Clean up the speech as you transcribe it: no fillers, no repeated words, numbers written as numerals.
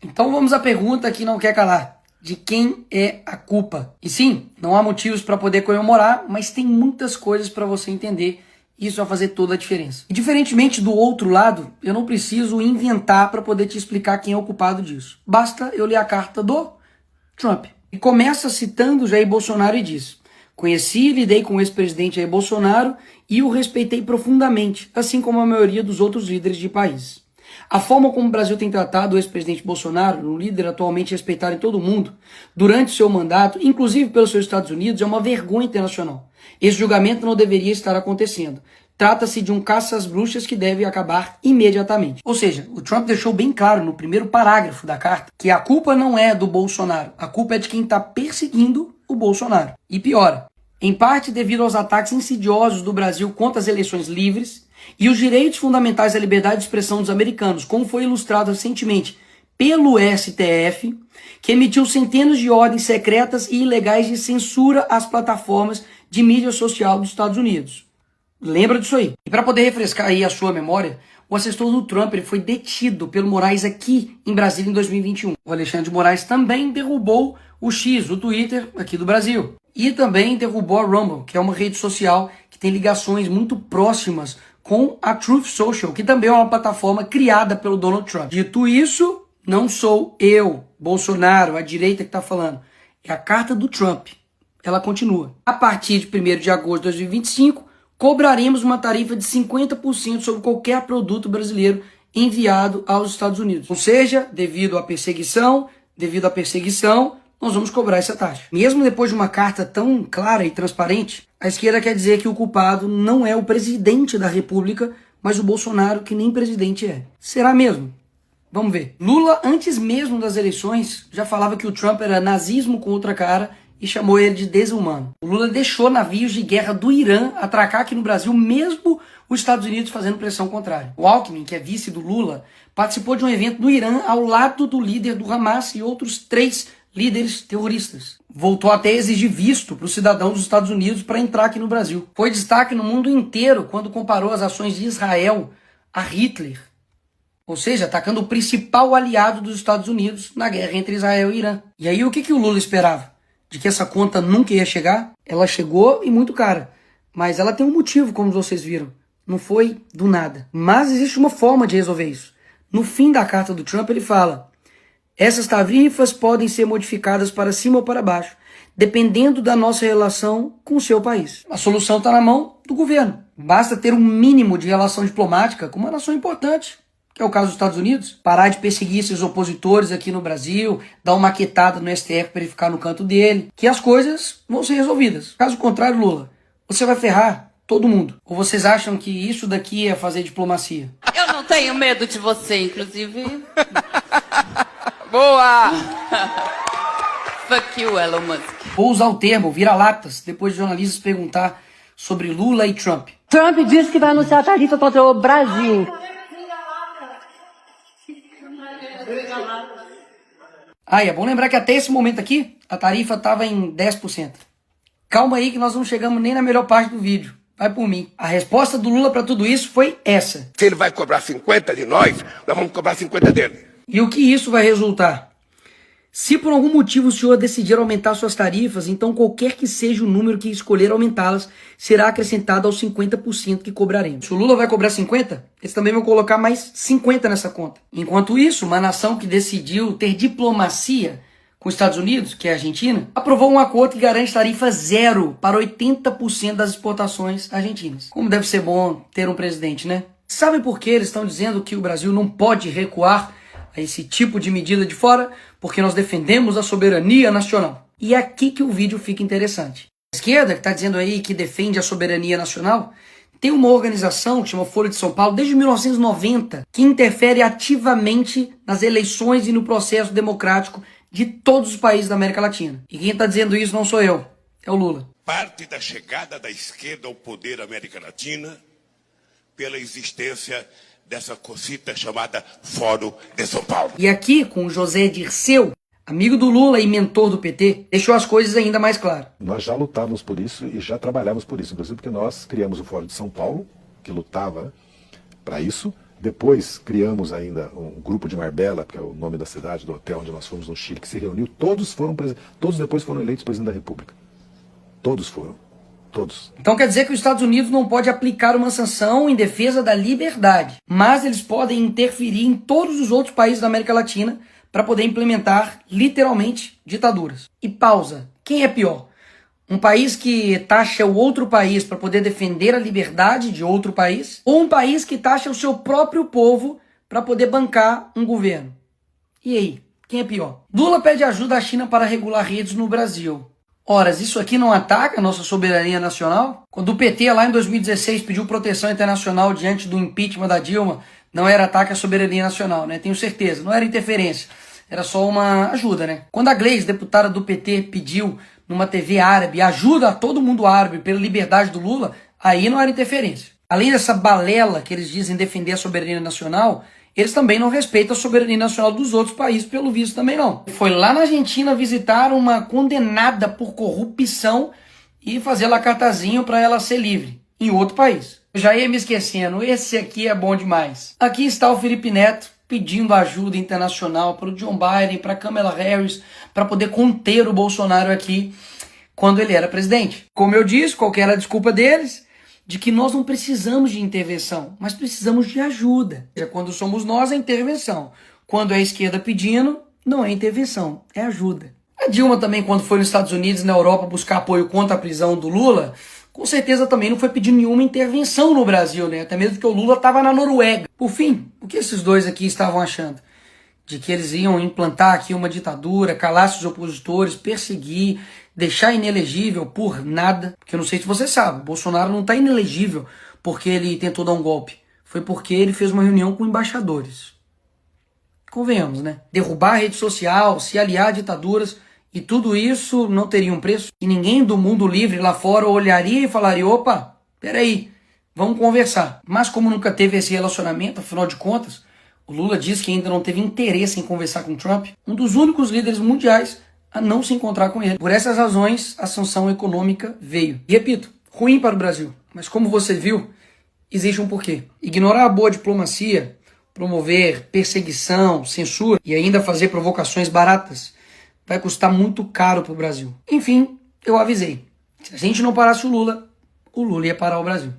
Então vamos à pergunta que não quer calar. De quem é a culpa? E sim, não há motivos para poder comemorar, mas tem muitas coisas para você entender. Isso vai fazer toda a diferença. E diferentemente do outro lado, eu não preciso inventar para poder te explicar quem é o culpado disso. Basta eu ler a carta do Trump. E começa citando Jair Bolsonaro e diz: conheci e lidei com o ex-presidente Jair Bolsonaro e o respeitei profundamente, assim como a maioria dos outros líderes de países. A forma como o Brasil tem tratado o ex-presidente Bolsonaro, um líder atualmente respeitado em todo o mundo, durante seu mandato, inclusive pelos seus Estados Unidos, é uma vergonha internacional. Esse julgamento não deveria estar acontecendo. Trata-se de um caça às bruxas que deve acabar imediatamente. Ou seja, o Trump deixou bem claro no primeiro parágrafo da carta que a culpa não é do Bolsonaro, a culpa é de quem está perseguindo o Bolsonaro. E piora, em parte devido aos ataques insidiosos do Brasil contra as eleições livres e os direitos fundamentais à liberdade de expressão dos americanos, como foi ilustrado recentemente pelo STF, que emitiu centenas de ordens secretas e ilegais de censura às plataformas de mídia social dos Estados Unidos. Lembra disso aí. E para poder refrescar aí a sua memória, o assessor do Trump ele foi detido pelo Moraes aqui em Brasília em 2021. O Alexandre de Moraes também derrubou o X, o Twitter, aqui do Brasil. E também derrubou a Rumble, que é uma rede social que tem ligações muito próximas com a Truth Social, que também é uma plataforma criada pelo Donald Trump. Dito isso, não sou eu, Bolsonaro, a direita que está falando. É a carta do Trump. Ela continua. A partir de 1º de agosto de 2025, cobraremos uma tarifa de 50% sobre qualquer produto brasileiro enviado aos Estados Unidos. Ou seja, devido à perseguição, nós vamos cobrar essa taxa. Mesmo depois de uma carta tão clara e transparente, a esquerda quer dizer que o culpado não é o presidente da República, mas o Bolsonaro, que nem presidente é. Será mesmo? Vamos ver. Lula, antes mesmo das eleições, já falava que o Trump era nazismo com outra cara e chamou ele de desumano. O Lula deixou navios de guerra do Irã atracar aqui no Brasil, mesmo os Estados Unidos fazendo pressão contrária. O Alckmin, que é vice do Lula, participou de um evento no Irã ao lado do líder do Hamas e outros 3 líderes terroristas. Voltou até a exigir visto para os cidadãos dos Estados Unidos para entrar aqui no Brasil. Foi destaque no mundo inteiro quando comparou as ações de Israel a Hitler. Ou seja, atacando o principal aliado dos Estados Unidos na guerra entre Israel e Irã. E aí o que o Lula esperava? De que essa conta nunca ia chegar? Ela chegou e muito cara. Mas ela tem um motivo, como vocês viram. Não foi do nada. Mas existe uma forma de resolver isso. No fim da carta do Trump ele fala: essas tarifas podem ser modificadas para cima ou para baixo, dependendo da nossa relação com o seu país. A solução está na mão do governo. Basta ter um mínimo de relação diplomática com uma nação importante, que é o caso dos Estados Unidos, parar de perseguir seus opositores aqui no Brasil, dar uma maquetada no STF para ele ficar no canto dele, que as coisas vão ser resolvidas. Caso contrário, Lula, você vai ferrar todo mundo. Ou vocês acham que isso daqui é fazer diplomacia? Eu não tenho medo de você, inclusive. Boa! Fuck you, Elon Musk. Vou usar o termo vira-latas depois de jornalistas perguntar sobre Lula e Trump. Trump disse que vai anunciar a tarifa contra o Brasil. Ah, e é bom lembrar que até esse momento aqui, a tarifa estava em 10%. Calma aí que nós não chegamos nem na melhor parte do vídeo. Vai por mim. A resposta do Lula para tudo isso foi essa. Se ele vai cobrar 50 de nós vamos cobrar 50 dele. E o que isso vai resultar? Se por algum motivo o senhor decidir aumentar suas tarifas, então qualquer que seja o número que escolher aumentá-las, será acrescentado aos 50% que cobraremos. Se o Lula vai cobrar 50, eles também vão colocar mais 50 nessa conta. Enquanto isso, uma nação que decidiu ter diplomacia com os Estados Unidos, que é a Argentina, aprovou um acordo que garante tarifa zero para 80% das exportações argentinas. Como deve ser bom ter um presidente, né? Sabe por que eles estão dizendo que o Brasil não pode recuar a esse tipo de medida de fora? Porque nós defendemos a soberania nacional. E é aqui que o vídeo fica interessante. A esquerda, que está dizendo aí que defende a soberania nacional, tem uma organização que chama Folha de São Paulo, desde 1990, que interfere ativamente nas eleições e no processo democrático de todos os países da América Latina. E quem está dizendo isso não sou eu, é o Lula. Parte da chegada da esquerda ao poder da América Latina pela existência dessa cosita chamada Fórum de São Paulo. E aqui, com o José Dirceu, amigo do Lula e mentor do PT, deixou as coisas ainda mais claras. Nós já lutávamos por isso e já trabalhávamos por isso, inclusive porque nós criamos o Fórum de São Paulo, que lutava para isso, Depois criamos ainda um grupo de Marbella, que é o nome da cidade, do hotel onde nós fomos no Chile, que se reuniu. Todos depois foram eleitos presidente da República. Todos foram. Todos. Então quer dizer que os Estados Unidos não pode aplicar uma sanção em defesa da liberdade, mas eles podem interferir em todos os outros países da América Latina para poder implementar, literalmente, ditaduras. E pausa. Quem é pior? Um país que taxa o outro país para poder defender a liberdade de outro país? Ou um país que taxa o seu próprio povo para poder bancar um governo? E aí, quem é pior? Lula pede ajuda à China para regular redes no Brasil. Ora, isso aqui não ataca a nossa soberania nacional? Quando o PT lá em 2016 pediu proteção internacional diante do impeachment da Dilma, não era ataque à soberania nacional, né? Tenho certeza, não era interferência. Era só uma ajuda, né? Quando a Gleisi, deputada do PT, pediu numa TV árabe ajuda a todo mundo árabe pela liberdade do Lula, aí não era interferência. Além dessa balela que eles dizem defender a soberania nacional, eles também não respeitam a soberania nacional dos outros países, pelo visto também não. Foi lá na Argentina visitar uma condenada por corrupção e fazer lá cartazinho para ela ser livre, em outro país. Eu já ia me esquecendo, esse aqui é bom demais. Aqui está o Felipe Neto pedindo ajuda internacional para o John Biden, para Kamala Harris, para poder conter o Bolsonaro aqui quando ele era presidente. Como eu disse, qual que era a desculpa deles? De que nós não precisamos de intervenção, mas precisamos de ajuda. Quando somos nós, é intervenção. Quando é a esquerda pedindo, não é intervenção, é ajuda. A Dilma também, quando foi nos Estados Unidos e na Europa buscar apoio contra a prisão do Lula, com certeza também não foi pedindo nenhuma intervenção no Brasil, né? Até mesmo que o Lula estava na Noruega. Por fim, o que esses dois aqui estavam achando? De que eles iam implantar aqui uma ditadura, calar os opositores, perseguir, deixar inelegível por nada. Porque eu não sei se você sabe, o Bolsonaro não está inelegível porque ele tentou dar um golpe. Foi porque ele fez uma reunião com embaixadores. Convenhamos, né? Derrubar a rede social, se aliar a ditaduras, e tudo isso não teria um preço? E ninguém do mundo livre lá fora olharia e falaria, opa, peraí, vamos conversar. Mas como nunca teve esse relacionamento, afinal de contas, o Lula diz que ainda não teve interesse em conversar com o Trump, um dos únicos líderes mundiais a não se encontrar com ele. Por essas razões, a sanção econômica veio. E repito, ruim para o Brasil. Mas como você viu, existe um porquê. Ignorar a boa diplomacia, promover perseguição, censura e ainda fazer provocações baratas vai custar muito caro para o Brasil. Enfim, eu avisei. Se a gente não parasse o Lula ia parar o Brasil.